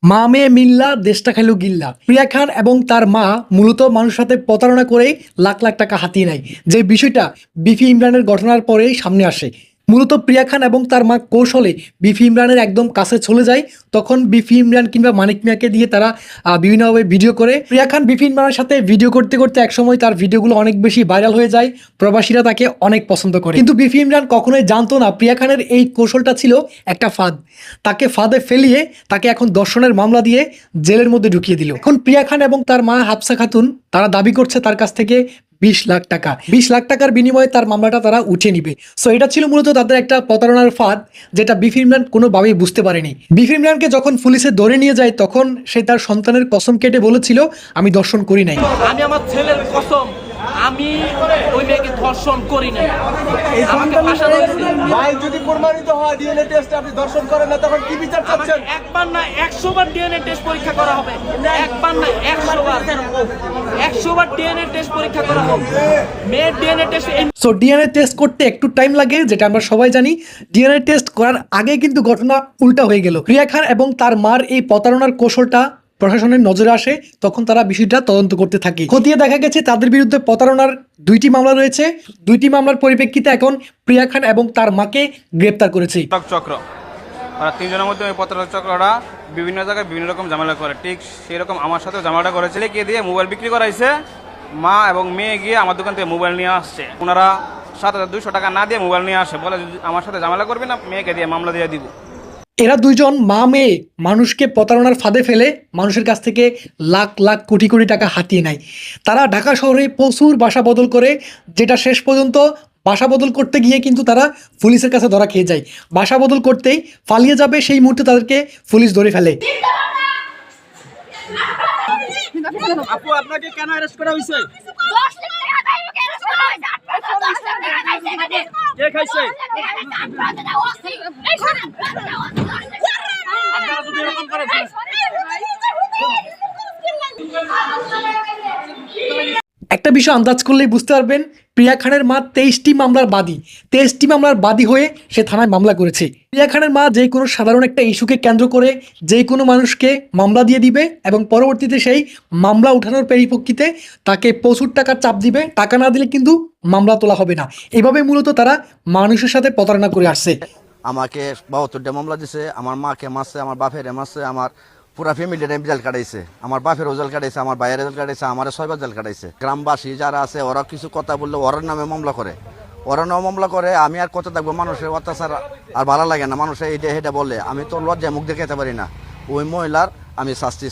মা মেয়ে মিল্লা দেশটা খাইলো গিল্লা। প্রিয়া খান এবং তার মা মূলত মানুষের সাথে প্রতারণা করেই লাখ লাখ টাকা হাতিয়ে নেয়, যে বিষয়টা বিফি ইমরানের ঘটনার পরেই সামনে আসে। মূলত প্রিয়া খান এবং তার মা কৌশলে বিফি ইমরানের একদম কাছে চলে যায়। তখন বিফি ইমরান কিংবা মানিক মিয়াকে দিয়ে তারা বিভিন্নভাবে ভিডিও করে। প্রিয়া খান বিফি ইমরানের সাথে ভিডিও করতে করতে একসময় তার ভিডিওগুলো অনেক বেশি ভাইরাল হয়ে যায়, প্রবাসীরা তাকে অনেক পছন্দ করে। কিন্তু বিফি ইমরান কখনোই জানতো না প্রিয়া খানের এই কৌশলটা ছিল একটা ফাঁদ। তাকে ফাঁদে ফেলিয়ে তাকে এখন ধর্ষণের মামলা দিয়ে জেলের মধ্যে ঢুকিয়ে দিল। এখন প্রিয়া খান এবং তার মা হাফসা খাতুন তারা দাবি করছে তার কাছ থেকে 20 লাখ টাকা। 20 লাখ টাকার বিনিময়ে তার মামলাটা তারা উঠিয়ে নিবে। সো এটা ছিল মূলত তাদের একটা প্রতারণার ফাঁদ, যেটা বিফি ইমরান কোনোভাবেই বুঝতে পারেনি। বিফি ইমরানকে যখন পুলিশে ধরে নিয়ে যায় তখন সে তার সন্তানের কসম কেটে বলেছিল, আমি ধর্ষণ করি নাই। আমি আমার ছেলের কসম, আমি ওই মেয়েকে ধর্ষণ করি নাই। আমাকে ভাষা ভাই যদি প্রমাণিত হয় ডিএনএ টেস্টে আপনি দর্শন করেন না, তখন কি বিচার চাচ্ছেন? একবার না 100 বার ডিএনএ টেস্ট পরীক্ষা করা হবে। একবার না 100 বার 100 বার ডিএনএ টেস্ট পরীক্ষা করা হবে। মেয়ের DNA test so DNA test করতে একটু টাইম লাগে, যেটা আমরা সবাই জানি। ডিএনএ টেস্ট করার আগে কিন্তু ঘটনা উল্টা হয়ে গেল। প্রিয়া খান এবং তার মার এই প্রতারণার কৌশলটা প্রশাসনের নজরে আসে, তখন তারা বিষয়টা তদন্ত করতে থাকে। খতিয়ে দেখা গেছে তাদের বিরুদ্ধে প্রতারণার 2টি মামলা রয়েছে। 2টি মামলার পরিপ্রেক্ষিতে এখন প্রিয়া খান এবং তার মাকে গ্রেপ্তার করেছে। চক্র ওরা তিনজনের মধ্যে ওই প্রতারক চক্রটা বিভিন্ন জায়গায় বিভিন্ন রকম ঝামেলা করে, ঠিক সেই রকম আমার সাথেও ঝামেলাটা করেছে। কে দিয়ে মোবাইল বিক্রি করাইছে, মা এবং মেয়ে গিয়ে আমার দোকান থেকে মোবাইল নিয়ে আসছে। ওনারা 7,200 টাকা না দিয়ে মোবাইল নিয়ে আসে, বলে যদি আমার সাথে ঝামেলা করবি না মেয়েকে দিয়ে মামলা দিয়ে দিব। এরা দুইজন মা মেয়ে মানুষকে প্রতারণার ফাঁদে ফেলে মানুষের কাছ থেকে লাখ লাখ কোটি কোটি টাকা হাতিয়ে নেয়। তারা ঢাকা শহরে প্রচুর বাসা বদল করে, যেটা শেষ পর্যন্ত বাসা বদল করতে গিয়ে কিন্তু তারা পুলিশের কাছে ধরা খেয়ে যায়। বাসা বদল করতেই পালিয়ে যাবে সেই মুহূর্তে তাদেরকে পুলিশ ধরে ফেলে। আপু আপনাকে কেন অ্যারেস্ট করা হয়েছে? কে খাইছে? আপনারা যদি এরকম করেন একটা বিষয় আন্দাজ করলেই বুঝতে পারবেন, প্রিয়া খানের মা 23টি মামলার বাদী। 23টি মামলার বাদী হয়ে সে থানায় মামলা করেছে। প্রিয়া খানের মা যে কোনো সাধারণ একটা ইস্যুকে কেন্দ্র করে যে কোনো মানুষকে মামলা দিয়ে দিবে এবং পরবর্তীতে সেই মামলা উঠানোর পরিপ্রেক্ষিতে তাকে প্রচুর টাকার চাপ দিবে। টাকা না দিলে কিন্তু মামলা তোলা হবে না। এভাবে মূলত তারা মানুষের সাথে প্রতারণা করে আসছে। আমাকে 72টা মামলা দিছে, আমার মাকে মারছে, আমার বাপের মারছে, আমার পুরা ফ্যামিলির জেল কাটাইছে, আমার বাপের জেল কাটাইছে, আমার ভাইয়ের জেল কাটাইছে, আমার 6 বার জেল কাটাইছে। গ্রামবাসী যারা আছে ওরা কিছু কথা বললে ওরার নামে মামলা করে, ওরা নামে মামলা করে। আমি আর কত থাকবো, মানুষের অত্যাচার আর ভালো লাগে না। মানুষের এটা বলে আমি তো লজ্জায় মুখ দেখাতে পারি না। ওই মহিলার আমি শাস্তি